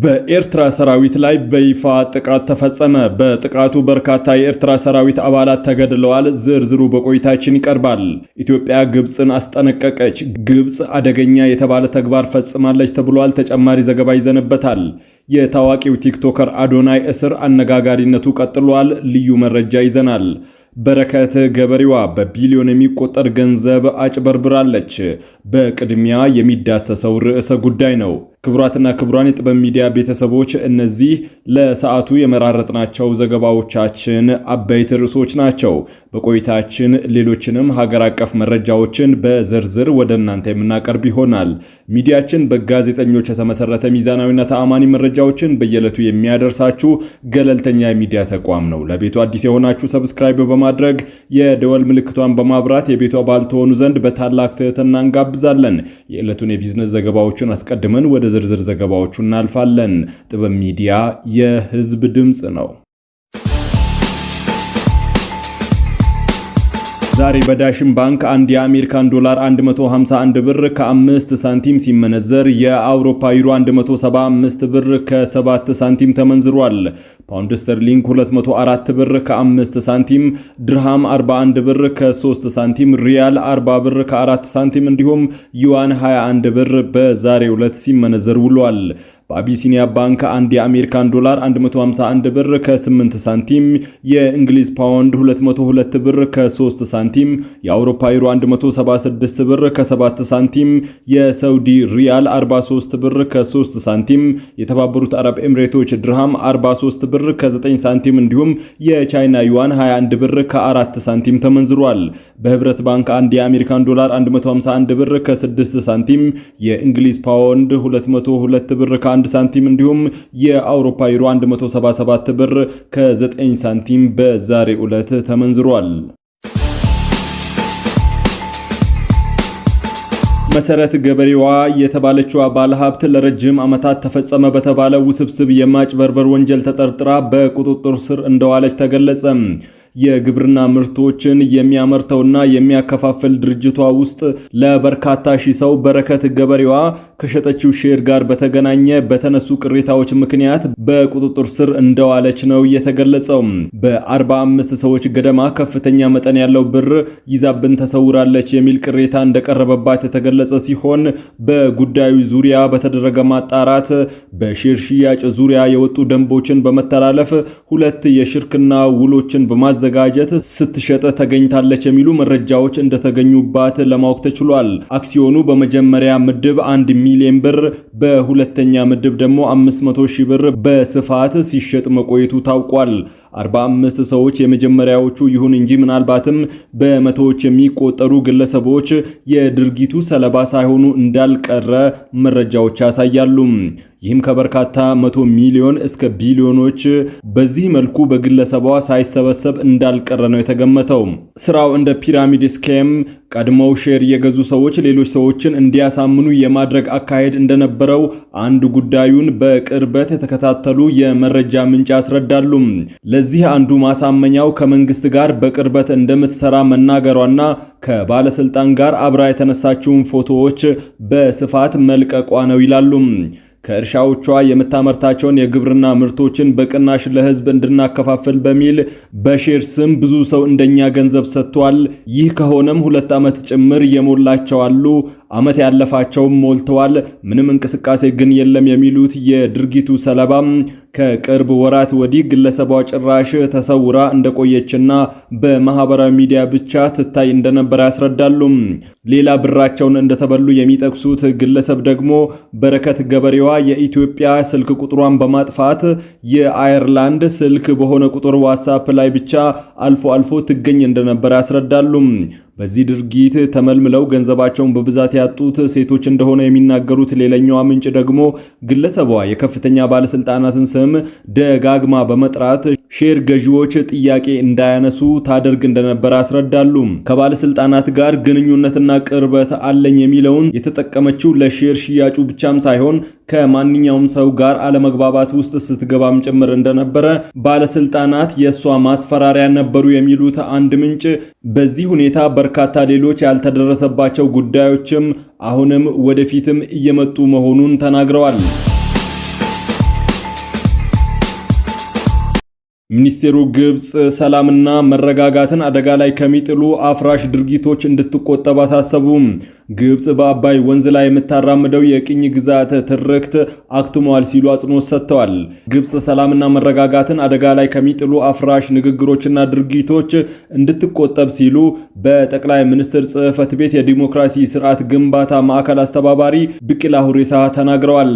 በኤርትራ ሰራዊት ላይ በይፋ ጥቃት ተፈጸመ። በጥቃቱ በርካታ የኤርትራ ሰራዊት አባላት ተገድለዋል። ዝርዝሩ በቆይታችን ይቀርባል። ኢትዮጵያ ግብፅን አስጠነቀቀች። ግብፅ አደገኛ የተባለ ተግባር ፈጽማለች ተብሏል። ተጨማሪ ዘገባ ይዘንበታል። የታዋቂው ቲክቶከር አዶናይ እስር አነጋጋሪነቱ ቀጥሏል። ልዩ መረጃ ይዘናል። በረከት ገበሬዋ በቢሊዮን የሚቆጠር ገንዘብ አጭበርብራለች። በቅድሚያ የሚዳሰሰው ርዕሰ ጉዳይ ነው። ክቡራትና ክቡራን የጥበብ ሚዲያ ቤተሰቦች፣ እነዚህ ለሰዓቱ የመራረጥናቸው ዘገባዎቻችን አበይት ርዕሶች ናቸው። በቆይታችን ሌሎችንም ሀገር አቀፍ መረጃዎችን በዝርዝር ወደ እናንተ የምናቀርብ ይሆናል። ሚዲያችን በጋዜጠኞች የተመሰረተ ሚዛናዊና ተአማኒ መረጃዎችን በየዕለቱ የሚያደርሳችሁ ገለልተኛ የሚዲያ ተቋም ነው። ለቤቱ አዲስ የሆናችሁ ሰብስክራይብ በማድረግ የደወል ምልክቷን በማብራት የቤቱ አባል ትሆኑ ዘንድ በታላቅ ትህትና እንጋብዛለን። የዕለቱን የቢዝነስ ዘገባዎችን አስቀድመን ወደ ዝርዝር ዘገባዎቹ እናልፋለን። ጥበብ ሚዲያ የህዝብ ድምጽ ነው። ዛሬ በዳሽን ባንክ አንድ የአሜሪካን ዶላር 151 ብር ከ5 ሳንቲም ሲመነዘር የአውሮፓ ዩሮ 175 ብር ከ7 ሳንቲም ተመንዝሯል። ፓውንድ ስተርሊንግ 204 ብር ከ5 ሳንቲም፣ ድርሃም 41 ብር ከ3 ሳንቲም፣ ሪያል 40 ብር ከ4 ሳንቲም እንዲሁም ዩዋን 21 ብር በዛሬው ዕለት ሲመነዘር ውሏል። በአቢሲኒያ ባንክ አንድ የአሜሪካን ዶላር 151 ብር ከ8 ሳንቲም፣ የእንግሊዝ ፓውንድ 202 ብር ከ3 ሳንቲም፣ የአውሮፓ ዩሮ 176 ብር ከ7 ሳንቲም፣ የሳውዲ ሪያል 43 ብር ከ3 ሳንቲም፣ የተባበሩት አረብ ኤምሬቶች ድርሃም 43 ብር ከ9 ሳንቲም እንዲሁም የቻይና ዩዋን 21 ብር ከ4 ሳንቲም ተመንዝሯል። በህብረት ባንክ አንድ የአሜሪካን ዶላር 151 ብር ከ6 ሳንቲም፣ የእንግሊዝ ፓውንድ 202 ብር ከ1 ሳንቲም እንዲሁም የአውሮፓ ዩሮ 177 ብር ከ9 ሳንቲም በዛሬው ዕለት ተመንዝሯል። መሰረት ገበሬዋ የተባለችው ባለሀብት ለረጅም ዓመታት ተፈጸመ በተባለ ውስብስብ የማጭበርበር ወንጀል ተጠርጥራ በቁጥጥር ስር እንደዋለች ተገለጸ። የግብርና ምርቶችን የሚያመርተውና የሚያከፋፍል ድርጅቷ ውስጥ ለበርካታ ሺህ ሰው በረከት ገበሬዋ ከሸጠችው ሼር ጋር በተገናኘ በተነሱ ቅሬታዎች ምክንያት በቁጥጥር ስር እንደዋለች ነው የተገለጸው። በ45 ሰዎች ገደማ ከፍተኛ መጠን ያለው ብር ይዛብን ተሰውራለች የሚል ቅሬታ እንደቀረበባት የተገለጸ ሲሆን በጉዳዩ ዙሪያ በተደረገ ማጣራት በሼር ሽያጭ ዙሪያ የወጡ ደንቦችን በመተላለፍ 2 የሽርክና ውሎችን በማዘጋጀት ስትሸጥ ተገኝታለች የሚሉ መረጃዎች እንደተገኙባት ለማወቅ ተችሏል። አክሲዮኑ በመጀመሪያ ምድብ 1 ሚሊዮን ብር፣ በሁለተኛ ምድብ ደግሞ 500 ሺህ ብር በስፋት ሲሸጥ መቆየቱ ታውቋል። 45 ሰዎች የመጀመሪያዎቹ ይሁን እንጂ ምናልባትም በመቶዎች የሚቆጠሩ ግለሰቦች የድርጊቱ ሰለባ ሳይሆኑ እንዳልቀረ መረጃዎች ያሳያሉ። ይህም ከበርካታ 100 ሚሊዮን እስከ ቢሊዮኖች በዚህ መልኩ በግለሰቧ ሳይሰበሰብ እንዳልቀረ ነው የተገመተው። ስራው እንደ ፒራሚድ ስኬም ቀድሞው ሼር የገዙ ሰዎች ሌሎች ሰዎችን እንዲያሳምኑ የማድረግ አካሄድ እንደነበረው አንድ ጉዳዩን በቅርበት የተከታተሉ የመረጃ ምንጭ ያስረዳሉ። ለዚህ አንዱ ማሳመኛው ከመንግስት ጋር በቅርበት እንደምትሰራ መናገሯና ከባለስልጣን ጋር አብራ የተነሳችውን ፎቶዎች በስፋት መልቀቋ ነው ይላሉ። ከእርሻዎቿ የምታመርታቸውን የግብርና ምርቶችን በቅናሽ ለህዝብ እንድናከፋፍል በሚል በሼር ስም ብዙ ሰው እንደኛ ገንዘብ ሰጥቷል። ይህ ከሆነም 2 ዓመት ጭምር የሞላቸው አሉ፣ ዓመት ያለፋቸውም ሞልተዋል። ምንም እንቅስቃሴ ግን የለም የሚሉት የድርጊቱ ሰለባም ከቅርብ ወራት ወዲህ ግለሰቧ ጭራሽ ተሰውራ እንደቆየችና በማህበራዊ ሚዲያ ብቻ ትታይ እንደነበር ያስረዳሉ። ሌላ ብራቸውን እንደተበሉ የሚጠቅሱት ግለሰብ ደግሞ በረከት ገበሬዋ የኢትዮጵያ ስልክ ቁጥሯን በማጥፋት የአየርላንድ ስልክ በሆነ ቁጥር ዋትስአፕ ላይ ብቻ አልፎ አልፎ ትገኝ እንደነበር ያስረዳሉ። በዚህ ድርጊት ተመልምለው ገንዘባቸውን በብዛት ያጡት ሴቶች እንደሆነ የሚናገሩት ሌላኛዋ ምንጭ ደግሞ ግለሰቧ የከፍተኛ ባለስልጣናትን ስም ደጋግማ በመጥራት ሼር ገዢዎች ጥያቄ እንዳያነሱ ታደርግ እንደነበር ያስረዳሉ። ከባለስልጣናት ጋር ግንኙነትና ቅርበት አለኝ የሚለውን የተጠቀመችው ለሼር ሽያጩ ብቻም ሳይሆን ከማንኛውም ሰው ጋር አለመግባባት ውስጥ ስትገባም ጭምር እንደነበረ ባለስልጣናት የሷ ማስፈራሪያ ነበሩ የሚሉት አንድ ምንጭ በዚህ ሁኔታ በርካታ ሌሎች ያልተደረሰባቸው ጉዳዮችም አሁንም ወደፊትም እየመጡ መሆኑን ተናግረዋል። ሚኒስቴሩ ግብጽ ሰላምና መረጋጋትን አደጋ ላይ ከሚጥሉ አፍራሽ ድርጊቶች እንድትቆጠብ አሳሰቡ። ግብጽ በአባይ ወንዝ ላይ የምታራምደው የቅኝ ግዛት ትርክት አክትሟል ሲሉ አጽንኦት ሰጥተዋል። ግብጽ ሰላምና መረጋጋትን አደጋ ላይ ከሚጥሉ አፍራሽ ንግግሮችና ድርጊቶች እንድትቆጠብ ሲሉ በጠቅላይ ሚኒስትር ጽሕፈት ቤት የዲሞክራሲ ስርዓት ግንባታ ማዕከል አስተባባሪ ቢቂላ ሁሪሳ ተናግረዋል።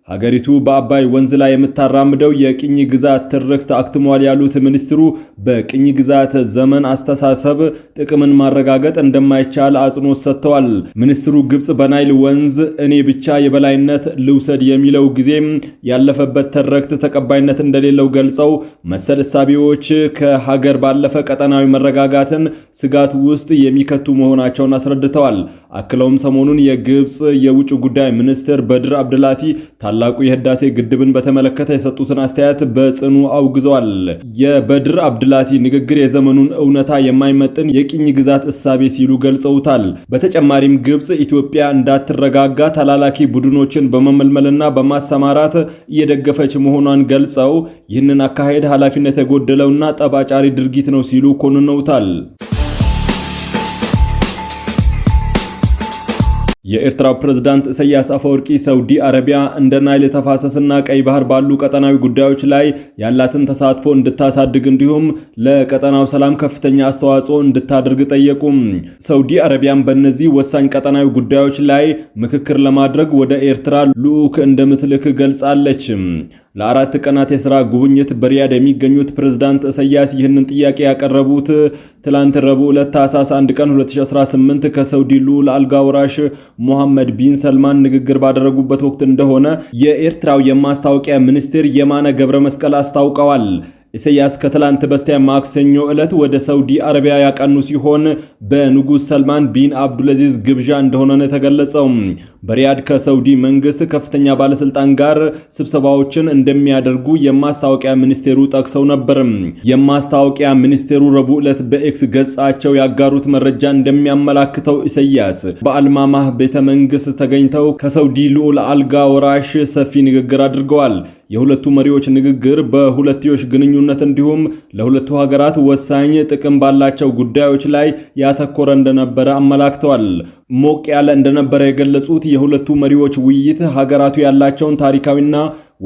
ሀገሪቱ በአባይ ወንዝ ላይ የምታራምደው የቅኝ ግዛት ትርክት አክትሟል ያሉት ሚኒስትሩ በቅኝ ግዛት ዘመን አስተሳሰብ ጥቅምን ማረጋገጥ እንደማይቻል አጽንኦት ሰጥተዋል። ሚኒስትሩ ግብጽ በናይል ወንዝ እኔ ብቻ የበላይነት ልውሰድ የሚለው ጊዜም ያለፈበት ትርክት ተቀባይነት እንደሌለው ገልጸው መሰል እሳቤዎች ከሀገር ባለፈ ቀጠናዊ መረጋጋትን ስጋት ውስጥ የሚከቱ መሆናቸውን አስረድተዋል። አክለውም ሰሞኑን የግብጽ የውጭ ጉዳይ ሚኒስትር በድር አብድላቲ ታላቁ የህዳሴ ግድብን በተመለከተ የሰጡትን አስተያየት በጽኑ አውግዘዋል። የበድር አብድላቲ ንግግር የዘመኑን እውነታ የማይመጥን የቅኝ ግዛት እሳቤ ሲሉ ገልጸውታል። በተጨማሪም ግብጽ ኢትዮጵያ እንዳትረጋጋ ተላላኪ ቡድኖችን በመመልመልና በማሰማራት እየደገፈች መሆኗን ገልጸው ይህንን አካሄድ ኃላፊነት የጎደለውና ጠባጫሪ ድርጊት ነው ሲሉ ኮንነውታል። የኤርትራው ፕሬዝዳንት ኢሳያስ አፈወርቂ ሳውዲ አረቢያ እንደ ናይል ተፋሰስና ቀይ ባህር ባሉ ቀጠናዊ ጉዳዮች ላይ ያላትን ተሳትፎ እንድታሳድግ እንዲሁም ለቀጠናው ሰላም ከፍተኛ አስተዋጽኦ እንድታደርግ ጠየቁ። ሳውዲ አረቢያም በእነዚህ ወሳኝ ቀጠናዊ ጉዳዮች ላይ ምክክር ለማድረግ ወደ ኤርትራ ልዑክ እንደምትልክ ገልጻለች። ለአራት ቀናት የሥራ ጉብኝት በሪያድ የሚገኙት ፕሬዝዳንት ኢሳያስ ይህንን ጥያቄ ያቀረቡት ትላንት ረቡዕ ዕለት ታኅሳስ 1 ቀን 2018 ከሳውዲ ልዑል አልጋ ወራሽ ሞሐመድ ቢን ሰልማን ንግግር ባደረጉበት ወቅት እንደሆነ የኤርትራው የማስታወቂያ ሚኒስትር የማነ ገብረ መስቀል አስታውቀዋል። ኢሳያስ ከትላንት በስቲያ ማክሰኞ ዕለት ወደ ሳውዲ አረቢያ ያቀኑ ሲሆን በንጉስ ሰልማን ቢን አብዱልአዚዝ ግብዣ እንደሆነ ነው የተገለጸው። በሪያድ ከሳውዲ መንግስት ከፍተኛ ባለስልጣን ጋር ስብሰባዎችን እንደሚያደርጉ የማስታወቂያ ሚኒስቴሩ ጠቅሰው ነበር። የማስታወቂያ ሚኒስቴሩ ረቡዕ ዕለት በኤክስ ገጻቸው ያጋሩት መረጃ እንደሚያመላክተው ኢሳያስ በአልማማህ ቤተ መንግስት ተገኝተው ከሳውዲ ልዑል አልጋ ወራሽ ሰፊ ንግግር አድርገዋል። የሁለቱ መሪዎች ንግግር በሁለትዮሽ ግንኙነት እንዲሁም ለሁለቱ ሀገራት ወሳኝ ጥቅም ባላቸው ጉዳዮች ላይ ያተኮረ እንደነበረ አመላክተዋል። ሞቅ ያለ እንደነበረ የገለጹት የሁለቱ መሪዎች ውይይት ሀገራቱ ያላቸውን ታሪካዊና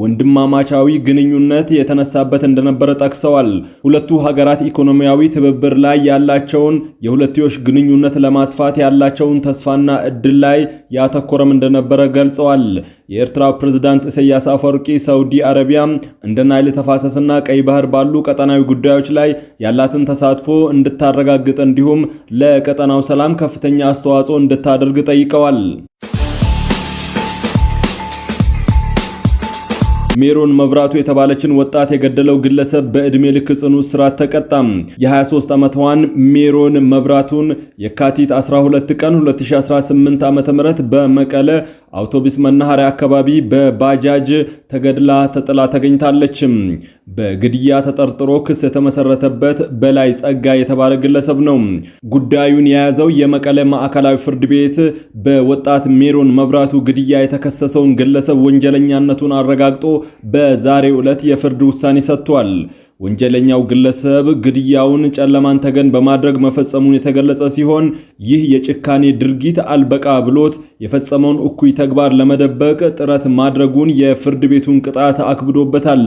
ወንድማማቻዊ ግንኙነት የተነሳበት እንደነበረ ጠቅሰዋል። ሁለቱ ሀገራት ኢኮኖሚያዊ ትብብር ላይ ያላቸውን የሁለትዮሽ ግንኙነት ለማስፋት ያላቸውን ተስፋና እድል ላይ ያተኮረም እንደነበረ ገልጸዋል። የኤርትራው ፕሬዝዳንት ኢሳያስ አፈወርቂ ሳውዲ አረቢያ እንደ ናይል ተፋሰስና ቀይ ባህር ባሉ ቀጠናዊ ጉዳዮች ላይ ያላትን ተሳትፎ እንድታረጋግጥ እንዲሁም ለቀጠናው ሰላም ከፍተኛ አስተዋጽኦ እንድታደርግ ጠይቀዋል። ሜሮን መብራቱ የተባለችን ወጣት የገደለው ግለሰብ በዕድሜ ልክ ጽኑ እስራት ተቀጣ። የ23 ዓመቷን ሜሮን መብራቱን የካቲት 12 ቀን 2018 ዓ.ም በመቀለ አውቶቡስ መናኸሪያ አካባቢ በባጃጅ ተገድላ ተጥላ ተገኝታለች። በግድያ ተጠርጥሮ ክስ የተመሰረተበት በላይ ጸጋ የተባለ ግለሰብ ነው። ጉዳዩን የያዘው የመቀለ ማዕከላዊ ፍርድ ቤት በወጣት ሜሮን መብራቱ ግድያ የተከሰሰውን ግለሰብ ወንጀለኛነቱን አረጋግጦ በዛሬው ዕለት የፍርድ ውሳኔ ሰጥቷል። ወንጀለኛው ግለሰብ ግድያውን ጨለማን ተገን በማድረግ መፈጸሙን የተገለጸ ሲሆን ይህ የጭካኔ ድርጊት አልበቃ ብሎት የፈጸመውን እኩይ ተግባር ለመደበቅ ጥረት ማድረጉን የፍርድ ቤቱን ቅጣት አክብዶበታል።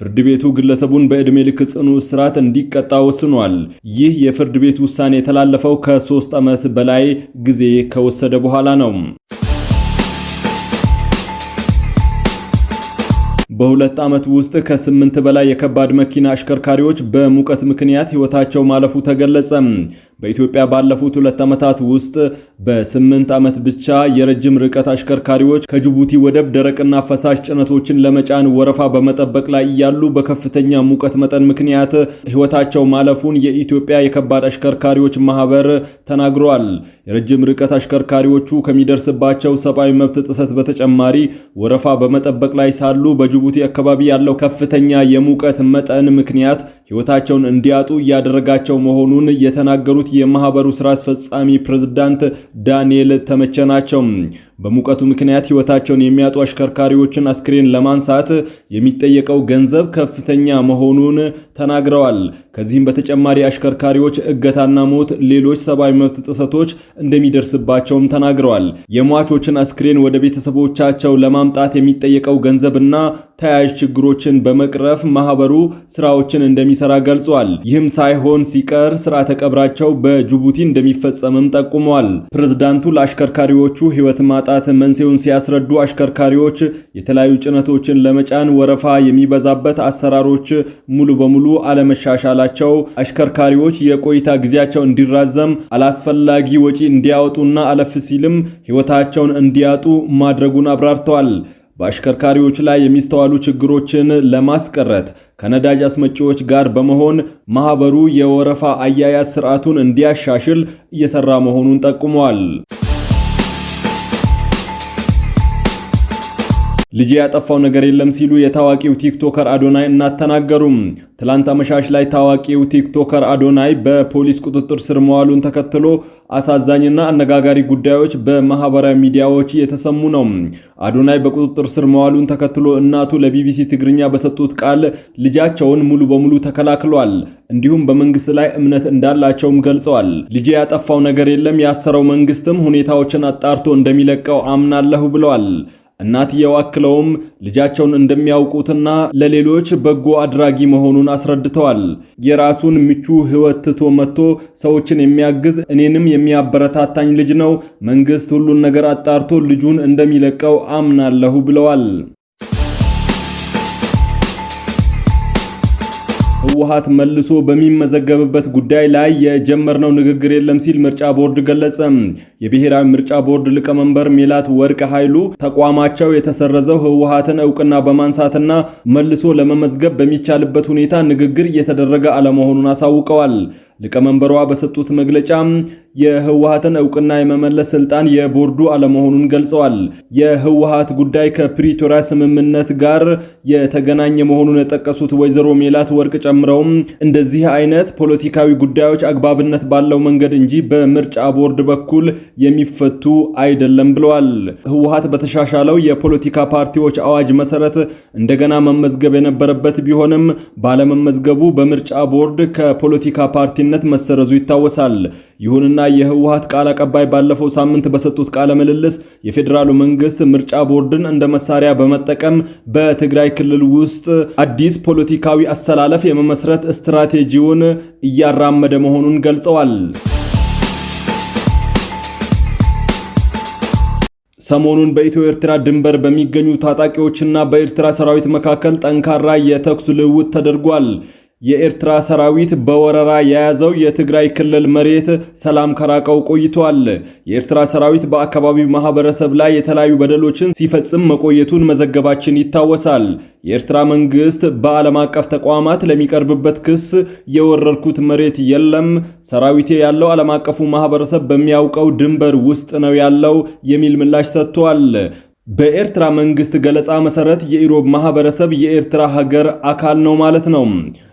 ፍርድ ቤቱ ግለሰቡን በዕድሜ ልክ ጽኑ እስራት እንዲቀጣ ወስኗል። ይህ የፍርድ ቤት ውሳኔ የተላለፈው ከ3 ዓመት በላይ ጊዜ ከወሰደ በኋላ ነው። በሁለት ዓመት ውስጥ ከ8 በላይ የከባድ መኪና አሽከርካሪዎች በሙቀት ምክንያት ሕይወታቸው ማለፉ ተገለጸ። በኢትዮጵያ ባለፉት 2 ዓመታት ውስጥ በ8 ዓመት ብቻ የረጅም ርቀት አሽከርካሪዎች ከጅቡቲ ወደብ ደረቅና ፈሳሽ ጭነቶችን ለመጫን ወረፋ በመጠበቅ ላይ እያሉ በከፍተኛ ሙቀት መጠን ምክንያት ሕይወታቸው ማለፉን የኢትዮጵያ የከባድ አሽከርካሪዎች ማህበር ተናግሯል። የረጅም ርቀት አሽከርካሪዎቹ ከሚደርስባቸው ሰብአዊ መብት ጥሰት በተጨማሪ ወረፋ በመጠበቅ ላይ ሳሉ በጅቡቲ አካባቢ ያለው ከፍተኛ የሙቀት መጠን ምክንያት ሕይወታቸውን እንዲያጡ እያደረጋቸው መሆኑን የተናገሩት የማህበሩ ስራ አስፈጻሚ ፕሬዝዳንት ዳንኤል ተመቸ ናቸው። በሙቀቱ ምክንያት ሕይወታቸውን የሚያጡ አሽከርካሪዎችን አስክሬን ለማንሳት የሚጠየቀው ገንዘብ ከፍተኛ መሆኑን ተናግረዋል። ከዚህም በተጨማሪ አሽከርካሪዎች እገታና ሞት፣ ሌሎች ሰብአዊ መብት ጥሰቶች እንደሚደርስባቸውም ተናግረዋል። የሟቾችን አስክሬን ወደ ቤተሰቦቻቸው ለማምጣት የሚጠየቀው ገንዘብና ተያያዥ ችግሮችን በመቅረፍ ማህበሩ ስራዎችን እንደሚሰራ ገልጿል። ይህም ሳይሆን ሲቀር ስርዓተ ቀብራቸው በጅቡቲ እንደሚፈጸምም ጠቁመዋል። ፕሬዝዳንቱ ለአሽከርካሪዎቹ ሕይወት ማጣት መንስኤውን ሲያስረዱ አሽከርካሪዎች የተለያዩ ጭነቶችን ለመጫን ወረፋ የሚበዛበት አሰራሮች ሙሉ በሙሉ አለመሻሻላቸው አሽከርካሪዎች የቆይታ ጊዜያቸው እንዲራዘም፣ አላስፈላጊ ወጪ እንዲያወጡና አለፍ ሲልም ሕይወታቸውን እንዲያጡ ማድረጉን አብራርተዋል። በአሽከርካሪዎች ላይ የሚስተዋሉ ችግሮችን ለማስቀረት ከነዳጅ አስመጪዎች ጋር በመሆን ማህበሩ የወረፋ አያያዝ ስርዓቱን እንዲያሻሽል እየሰራ መሆኑን ጠቁመዋል። ልጅ ያጠፋው ነገር የለም ሲሉ የታዋቂው ቲክቶከር አዶናይ እናት ተናገሩ። ትላንት አመሻሽ ላይ ታዋቂው ቲክቶከር አዶናይ በፖሊስ ቁጥጥር ስር መዋሉን ተከትሎ አሳዛኝና አነጋጋሪ ጉዳዮች በማህበራዊ ሚዲያዎች እየተሰሙ ነው። አዶናይ በቁጥጥር ስር መዋሉን ተከትሎ እናቱ ለቢቢሲ ትግርኛ በሰጡት ቃል ልጃቸውን ሙሉ በሙሉ ተከላክሏል፣ እንዲሁም በመንግስት ላይ እምነት እንዳላቸውም ገልጸዋል። ልጅ ያጠፋው ነገር የለም፣ ያሰረው መንግስትም ሁኔታዎችን አጣርቶ እንደሚለቀው አምናለሁ ብለዋል። እናትየው አክለውም ልጃቸውን እንደሚያውቁትና ለሌሎች በጎ አድራጊ መሆኑን አስረድተዋል። የራሱን ምቹ ህይወት ትቶ መጥቶ ሰዎችን የሚያግዝ እኔንም የሚያበረታታኝ ልጅ ነው። መንግስት ሁሉን ነገር አጣርቶ ልጁን እንደሚለቀው አምናለሁ ብለዋል። ህወሓት መልሶ በሚመዘገብበት ጉዳይ ላይ የጀመርነው ንግግር የለም ሲል ምርጫ ቦርድ ገለጸ። የብሔራዊ ምርጫ ቦርድ ሊቀመንበር ሜላት ወርቅ ኃይሉ ተቋማቸው የተሰረዘው ህወሓትን እውቅና በማንሳትና መልሶ ለመመዝገብ በሚቻልበት ሁኔታ ንግግር እየተደረገ አለመሆኑን አሳውቀዋል። ሊቀመንበሯ በሰጡት መግለጫ የህወሓትን እውቅና የመመለስ ስልጣን የቦርዱ አለመሆኑን ገልጸዋል። የህወሓት ጉዳይ ከፕሪቶሪያ ስምምነት ጋር የተገናኘ መሆኑን የጠቀሱት ወይዘሮ ሜላት ወርቅ ጨምረውም እንደዚህ አይነት ፖለቲካዊ ጉዳዮች አግባብነት ባለው መንገድ እንጂ በምርጫ ቦርድ በኩል የሚፈቱ አይደለም ብለዋል። ህወሓት በተሻሻለው የፖለቲካ ፓርቲዎች አዋጅ መሰረት እንደገና መመዝገብ የነበረበት ቢሆንም ባለመመዝገቡ በምርጫ ቦርድ ከፖለቲካ ፓርቲነት መሰረዙ ይታወሳል። ይሁንና የህወሓት ቃል አቀባይ ባለፈው ሳምንት በሰጡት ቃለ ምልልስ የፌዴራሉ መንግስት ምርጫ ቦርድን እንደ መሳሪያ በመጠቀም በትግራይ ክልል ውስጥ አዲስ ፖለቲካዊ አስተላለፍ የመመስረት ስትራቴጂውን እያራመደ መሆኑን ገልጸዋል። ሰሞኑን በኢትዮ ኤርትራ ድንበር በሚገኙ ታጣቂዎችና በኤርትራ ሰራዊት መካከል ጠንካራ የተኩስ ልውውጥ ተደርጓል። የኤርትራ ሰራዊት በወረራ የያዘው የትግራይ ክልል መሬት ሰላም ከራቀው ቆይቷል። የኤርትራ ሰራዊት በአካባቢው ማህበረሰብ ላይ የተለያዩ በደሎችን ሲፈጽም መቆየቱን መዘገባችን ይታወሳል። የኤርትራ መንግስት በዓለም አቀፍ ተቋማት ለሚቀርብበት ክስ የወረርኩት መሬት የለም፣ ሰራዊቴ ያለው ዓለም አቀፉ ማህበረሰብ በሚያውቀው ድንበር ውስጥ ነው ያለው የሚል ምላሽ ሰጥቷል። በኤርትራ መንግስት ገለጻ መሰረት የኢሮብ ማህበረሰብ የኤርትራ ሀገር አካል ነው ማለት ነው።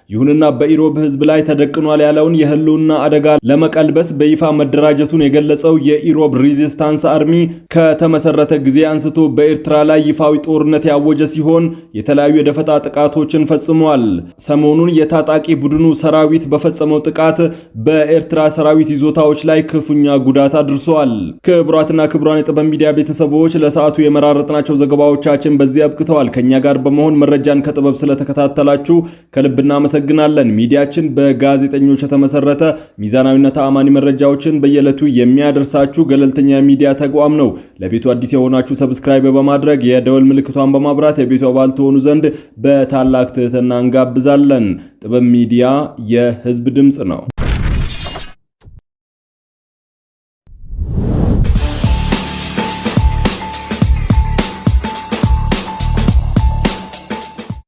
ይሁንና በኢሮብ ህዝብ ላይ ተደቅኗል ያለውን የህልውና አደጋ ለመቀልበስ በይፋ መደራጀቱን የገለጸው የኢሮብ ሬዚስታንስ አርሚ ከተመሰረተ ጊዜ አንስቶ በኤርትራ ላይ ይፋዊ ጦርነት ያወጀ ሲሆን የተለያዩ የደፈጣ ጥቃቶችን ፈጽሟል። ሰሞኑን የታጣቂ ቡድኑ ሰራዊት በፈጸመው ጥቃት በኤርትራ ሰራዊት ይዞታዎች ላይ ክፉኛ ጉዳት አድርሷል። ክቡራትና ክቡራን የጥበብ ሚዲያ ቤተሰቦች ለሰዓቱ የመራረጥናቸው ዘገባዎቻችን በዚህ አብቅተዋል። ከኛ ጋር በመሆን መረጃን ከጥበብ ስለተከታተላችሁ ከልብና እናመሰግናለን። ሚዲያችን በጋዜጠኞች የተመሰረተ ሚዛናዊና ተአማኒ መረጃዎችን በየዕለቱ የሚያደርሳችሁ ገለልተኛ ሚዲያ ተቋም ነው። ለቤቱ አዲስ የሆናችሁ ሰብስክራይብ በማድረግ የደወል ምልክቷን በማብራት የቤቱ አባል ትሆኑ ዘንድ በታላቅ ትህትና እንጋብዛለን። ጥበብ ሚዲያ የህዝብ ድምጽ ነው።